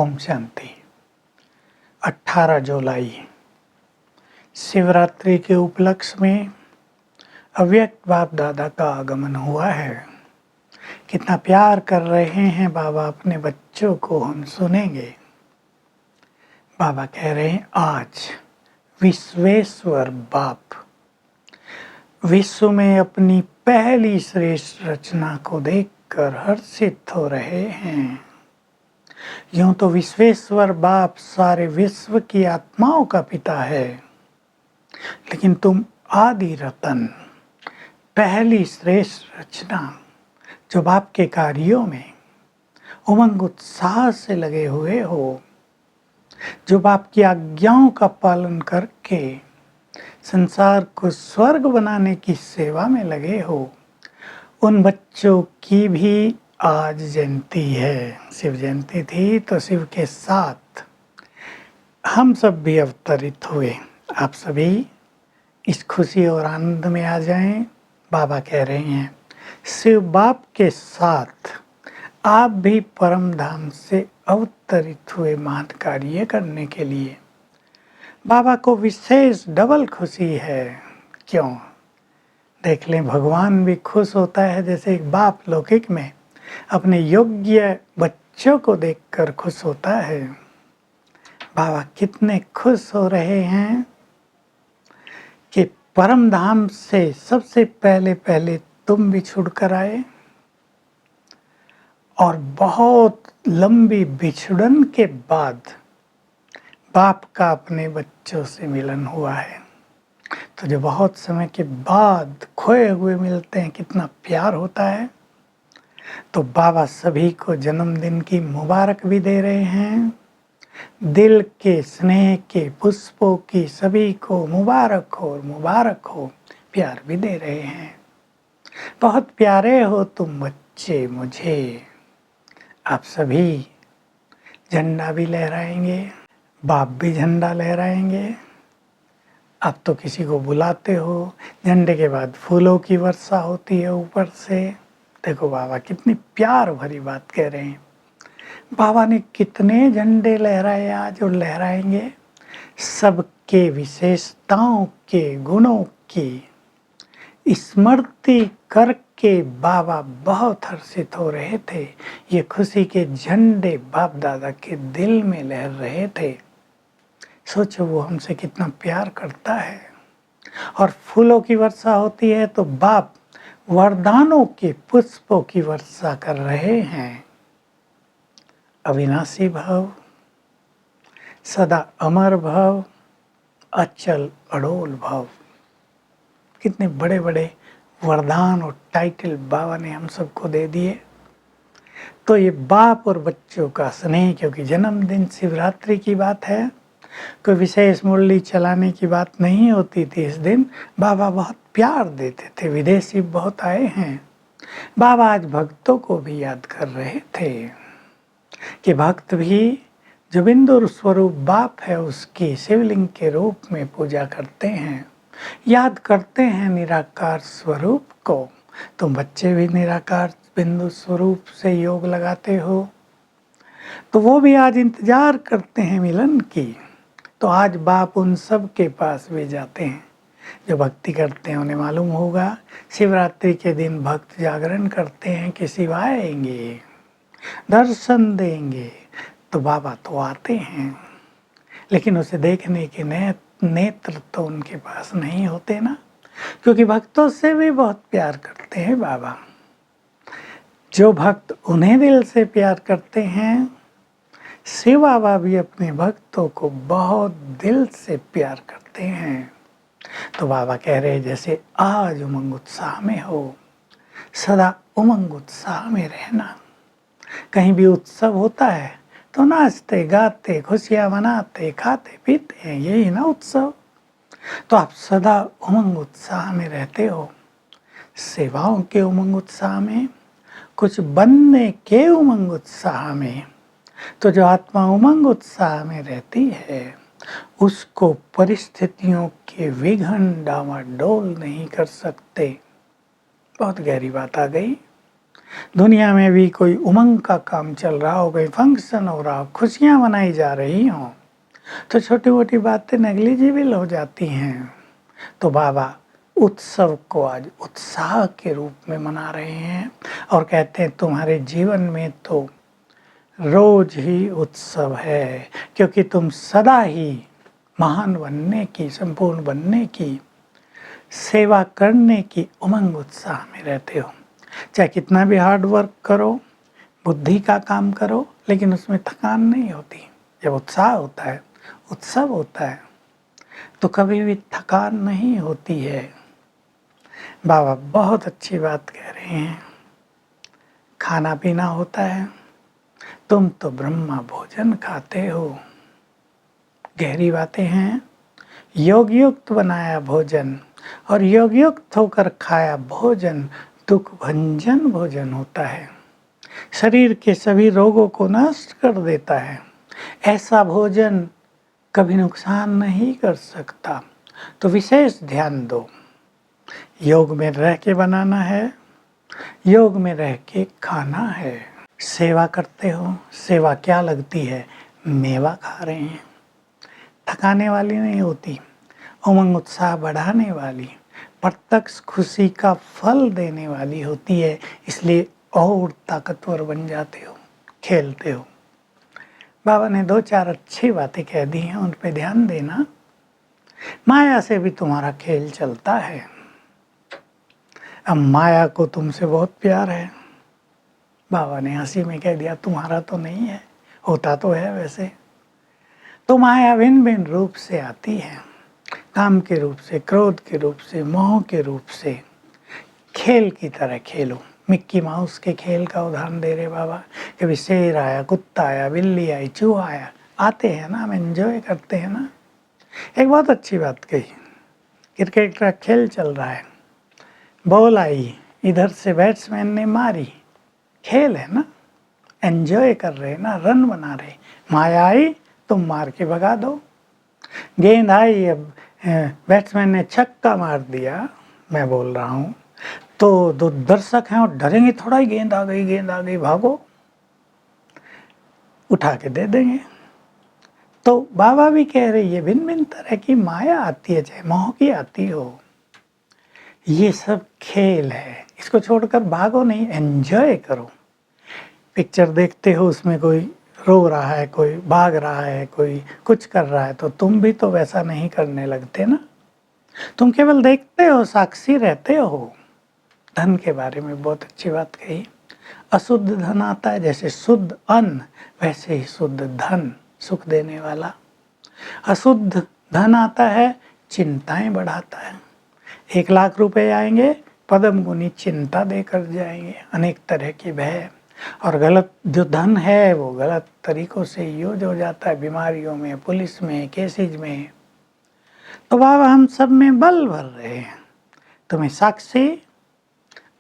ओम शांति। 18 जुलाई शिवरात्रि के उपलक्ष्य में अव्यक्त बाप दादा का आगमन हुआ है। कितना प्यार कर रहे हैं बाबा अपने बच्चों को, हम सुनेंगे। बाबा कह रहे हैं, आज विश्वेश्वर बाप विश्व में अपनी पहली श्रेष्ठ रचना को देखकर हर्षित हो रहे हैं। यूं तो विश्वेश्वर बाप सारे विश्व की आत्माओं का पिता है, लेकिन तुम आदि रतन, पहली श्रेष्ठ रचना जो बाप के कार्यों में उमंग उत्साह से लगे हुए हो, जो बाप की आज्ञाओं का पालन करके संसार को स्वर्ग बनाने की सेवा में लगे हो, उन बच्चों की भी आज जयंती है। शिव जयंती थी तो शिव के साथ हम सब भी अवतरित हुए। आप सभी इस खुशी और आनंद में आ जाएं। बाबा कह रहे हैं, शिव बाप के साथ आप भी परम धाम से अवतरित हुए महान कार्य करने के लिए। बाबा को विशेष डबल खुशी है। क्यों? देख लें, भगवान भी खुश होता है जैसे एक बाप लौकिक में अपने योग्य बच्चों को देखकर खुश होता है। बाबा कितने खुश हो रहे हैं कि परम धाम से सबसे पहले तुम भी छुड़कर आए, और बहुत लंबी बिछड़न के बाद बाप का अपने बच्चों से मिलन हुआ है। तो जो बहुत समय के बाद खोए हुए मिलते हैं, कितना प्यार होता है। तो बाबा सभी को जन्मदिन की मुबारक भी दे रहे हैं। दिल के स्नेह के पुष्पों की सभी को मुबारक हो, प्यार भी दे रहे हैं। बहुत प्यारे हो तुम बच्चे मुझे। आप सभी झंडा भी लहराएंगे, बाप भी झंडा लहराएंगे। अब तो किसी को बुलाते हो, झंडे के बाद फूलों की वर्षा होती है ऊपर से। देखो बाबा कितनी प्यार भरी बात कह रहे हैं। बाबा ने कितने झंडे लहराए आज और लहराएंगे। सबके विशेषताओं के गुणों की स्मृति करके बाबा बहुत हर्षित हो रहे थे। ये खुशी के झंडे बाप दादा के दिल में लहर रहे थे। सोचो वो हमसे कितना प्यार करता है। और फूलों की वर्षा होती है तो बाप वरदानों के पुष्पों की वर्षा कर रहे हैं। अविनाशी भव, सदा अमर भव, अचल अडोल भव। कितने बड़े बड़े वरदान और टाइटल बाबा ने हम सबको दे दिए। तो ये बाप और बच्चों का स्नेह, क्योंकि जन्मदिन शिवरात्रि की बात है, कोई विशेष मुरली चलाने की बात नहीं होती थी। इस दिन बाबा बहुत प्यार देते थे। विदेशी बहुत आए हैं। बाबा आज भक्तों को भी याद कर रहे थे कि भक्त भी जो बिंदु स्वरूप बाप है उसकी शिवलिंग के रूप में पूजा करते हैं, याद करते हैं निराकार स्वरूप को। तुम बच्चे भी निराकार बिंदु स्वरूप से योग लगाते हो, तो वो भी आज इंतजार करते हैं मिलन की। तो आज बाप उन सब के पास भी जाते हैं जो भक्ति करते हैं। उन्हें मालूम होगा शिवरात्रि के दिन भक्त जागरण करते हैं कि शिव आएंगे, दर्शन देंगे। तो बाबा तो आते हैं, लेकिन उसे देखने के नेत्र तो उनके पास नहीं होते ना, क्योंकि भक्तों से भी बहुत प्यार करते हैं बाबा। जो भक्त उन्हें दिल से प्यार करते हैं, शिव बाबा भी अपने भक्तों को बहुत दिल से प्यार करते हैं। तो बाबा कह रहे हैं, जैसे आज उमंग उत्साह में हो, सदा उमंग उत्साह में रहना। कहीं भी उत्सव होता है तो नाचते गाते खुशियाँ मनाते खाते पीते हैं, यही ना उत्सव। तो आप सदा उमंग उत्साह में रहते हो, सेवाओं के उमंग उत्साह में, कुछ बनने के उमंग उत्साह में। तो जो आत्मा उमंग उत्साह में रहती है, उसको परिस्थितियों के विघन डामाडोल नहीं कर सकते। बहुत गहरी बात आ गई। दुनिया में भी कोई उमंग का काम चल रहा हो, कोई फंक्शन हो रहा हो, खुशियाँ मनाई जा रही हों, तो छोटी मोटी बातें नेग्लिजिबल हो जाती हैं। तो बाबा उत्सव को आज उत्साह के रूप में मना रहे हैं और कहते हैं तुम्हारे जीवन में तो रोज ही उत्सव है, क्योंकि तुम सदा ही महान बनने की, संपूर्ण बनने की, सेवा करने की उमंग उत्साह में रहते हो। चाहे कितना भी हार्ड वर्क करो, बुद्धि का काम करो, लेकिन उसमें थकान नहीं होती। जब उत्साह होता है, उत्सव होता है, तो कभी भी थकान नहीं होती है। बाबा बहुत अच्छी बात कह रहे हैं। खाना पीना होता है, तुम तो ब्रह्मा भोजन खाते हो। गहरी बातें हैं। योग युक्त बनाया भोजन और योग युक्त होकर खाया भोजन दुख भंजन भोजन होता है, शरीर के सभी रोगों को नष्ट कर देता है। ऐसा भोजन कभी नुकसान नहीं कर सकता। तो विशेष ध्यान दो। योग में रह के बनाना है, योग में रह के खाना है। सेवा करते हो, सेवा क्या लगती है? मेवा खा रहे हैं। थकाने वाली नहीं होती, उमंग उत्साह बढ़ाने वाली, प्रत्यक्ष खुशी का फल देने वाली होती है। इसलिए और ताकतवर बन जाते हो, खेलते हो। बाबा ने 2-4 अच्छी बातें कह दी हैं, उन पे ध्यान देना। माया से भी तुम्हारा खेल चलता है। अब माया को तुमसे बहुत प्यार है। बाबा ने हंसी में कह दिया तुम्हारा तो नहीं है, होता तो है वैसे। तो माया भिन्न भिन्न रूप से आती है, काम के रूप से, क्रोध के रूप से, मोह के रूप से। खेल की तरह खेलो। मिक्की माउस के खेल का उदाहरण दे रहे बाबा। कभी शेर आया, कुत्ता आया, बिल्ली आई, चूहा आया, आते हैं ना, हम एंजॉय करते हैं ना। एक बहुत अच्छी बात कही, क्रिकेट का खेल चल रहा है, बॉल आई, इधर से बैट्समैन ने मारी, खेल है ना, एंजॉय कर रहे हैं ना, रन बना रहे। माया आई, तुम मार के भगा दो। गेंद आई, अब बैट्समैन ने छक्का मार दिया, मैं बोल रहा हूँ, तो दो दर्शक हैं और डरेंगे थोड़ा ही, गेंद आ गई, गेंद आ गई, भागो, उठा के दे देंगे। तो बाबा भी कह रही है भिन्न भिन्न तरह की माया आती है, चाहे मोह की आती हो। ये सब खेल है, इसको छोड़कर भागो नहीं, एंजॉय करो। पिक्चर देखते हो, उसमें कोई रो रहा है, कोई भाग रहा है, कोई कुछ कर रहा है, तो तुम भी तो वैसा नहीं करने लगते ना। तुम केवल देखते हो, साक्षी रहते हो। धन के बारे में बहुत अच्छी बात कही। अशुद्ध धन आता है, जैसे शुद्ध अन्न वैसे ही शुद्ध धन, सुख देने वाला। अशुद्ध धन आता है, चिंताएं बढ़ाता है। 1,00,000 रुपए आएंगे, पद्म गुनी चिंता देकर जाएंगे, अनेक तरह की भय। और गलत जो धन है वो गलत तरीकों से यूज हो जाता है, बीमारियों में, पुलिस में, केसेज में। तो बाबा हम सब में बल भर रहे हैं। तुम्हें साक्षी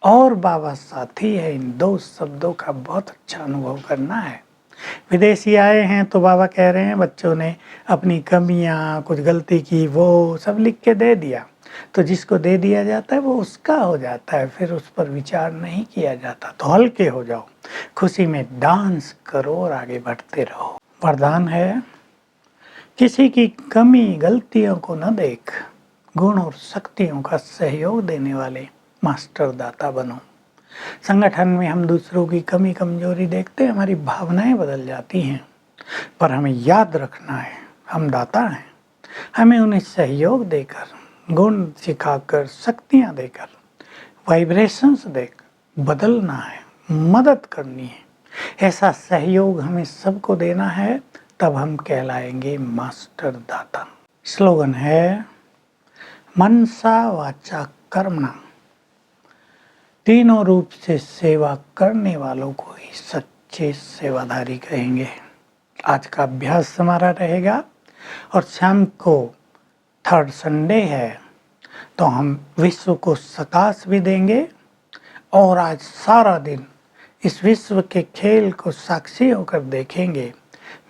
और बाबा साथी है, इन 2 शब्दों का बहुत अच्छा अनुभव करना है। विदेशी आए हैं तो बाबा कह रहे हैं बच्चों ने अपनी कमियां, कुछ गलती की, वो सब लिख के दे दिया। तो जिसको दे दिया जाता है वो उसका हो जाता है, फिर उस पर विचार नहीं किया जाता। तो हल्के हो जाओ, खुशी में डांस करो और आगे बढ़ते रहो। वरदान है, किसी की कमी गलतियों को न देख, गुण और शक्तियों का सहयोग देने वाले मास्टर दाता बनो। संगठन में हम दूसरों की कमी कमजोरी देखते हैं, हमारी भावनाएं बदल जाती हैं, पर हमें याद रखना है हम दाता हैं। हमें उन्हें सहयोग देकर, गुण सिखाकर, शक्तियां देकर, वाइब्रेशंस देकर बदलना है, मदद करनी है। ऐसा सहयोग हमें सबको देना है, तब हम कहलाएंगे मास्टर दाता। स्लोगन है, मनसा वाचा कर्मणा, तीनों रूप से सेवा करने वालों को ही सच्चे सेवाधारी कहेंगे। आज का अभ्यास हमारा रहेगा और शाम को 3rd संडे है, तो हम विश्व को सकाश भी देंगे और आज सारा दिन इस विश्व के खेल को साक्षी होकर देखेंगे।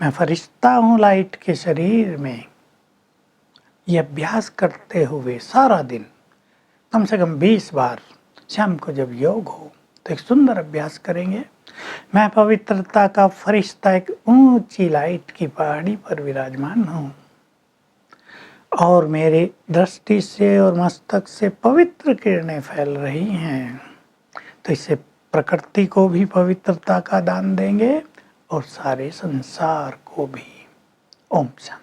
मैं फरिश्ता हूँ लाइट के शरीर में, ये अभ्यास करते हुए सारा दिन कम से कम 20 बार, शाम को जब योग हो तो एक सुंदर अभ्यास करेंगे। मैं पवित्रता का फरिश्ता एक ऊंची लाइट की पहाड़ी पर विराजमान हूँ और मेरी दृष्टि से और मस्तक से पवित्र किरणें फैल रही हैं। तो इससे प्रकृति को भी पवित्रता का दान देंगे और सारे संसार को भी। ओम शांति।